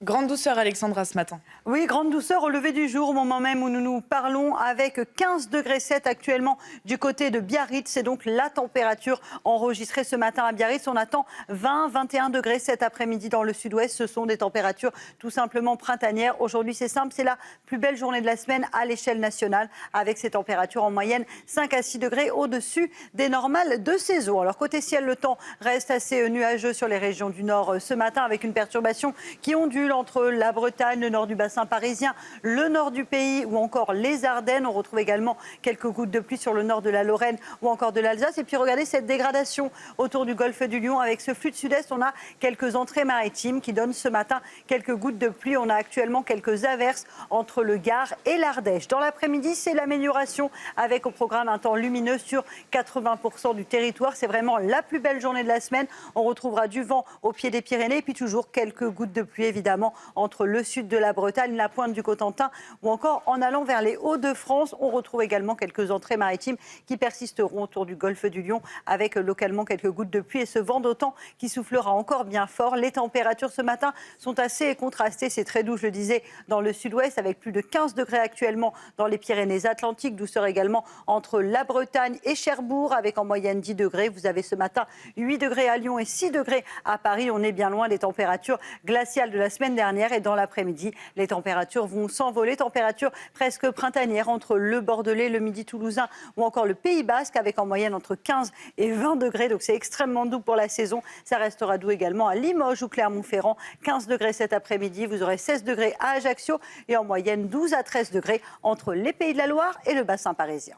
Grande douceur, Alexandra, ce matin. Oui, grande douceur au lever du jour, au moment même où nous nous parlons, avec 15,7 degrés actuellement du côté de Biarritz. C'est donc la température enregistrée ce matin à Biarritz. On attend 20-21 degrés cet après-midi dans le sud-ouest. Ce sont des températures tout simplement printanières. Aujourd'hui, c'est simple, c'est la plus belle journée de la semaine à l'échelle nationale, avec ces températures en moyenne 5 à 6 degrés au-dessus des normales de saison. Alors côté ciel, le temps reste assez nuageux sur les régions du nord ce matin, avec une perturbation qui ondule entre la Bretagne, le nord du bassin parisien, le nord du pays ou encore les Ardennes. On retrouve également quelques gouttes de pluie sur le nord de la Lorraine ou encore de l'Alsace. Et puis regardez cette dégradation autour du golfe du Lion avec ce flux de sud-est. On a quelques entrées maritimes qui donnent ce matin quelques gouttes de pluie. On a actuellement quelques averses entre le Gard et l'Ardèche. Dans l'après-midi, c'est l'amélioration avec au programme un temps lumineux sur 80% du territoire. C'est vraiment la plus belle journée de la semaine. On retrouvera du vent au pied des Pyrénées et puis toujours quelques gouttes de pluie évidemment entre le sud de la Bretagne, la pointe du Cotentin ou encore en allant vers les Hauts-de-France. On retrouve également quelques entrées maritimes qui persisteront autour du golfe du Lion avec localement quelques gouttes de pluie et ce vent d'autant qui soufflera encore bien fort. Les températures ce matin sont assez contrastées. C'est très doux, je le disais, dans le sud-ouest avec plus de 15 degrés actuellement dans les Pyrénées-Atlantiques. Douceur également entre la Bretagne et Cherbourg avec en moyenne 10 degrés. Vous avez ce matin 8 degrés à Lyon et 6 degrés à Paris. On est bien loin des températures glaciales de la semaine dernière et dans l'après-midi, les températures vont s'envoler. Température presque printanière entre le Bordelais, le Midi toulousain ou encore le Pays Basque avec en moyenne entre 15 et 20 degrés. Donc c'est extrêmement doux pour la saison. Ça restera doux également à Limoges ou Clermont-Ferrand. 15 degrés cet après-midi. Vous aurez 16 degrés à Ajaccio et en moyenne 12 à 13 degrés entre les Pays de la Loire et le bassin parisien.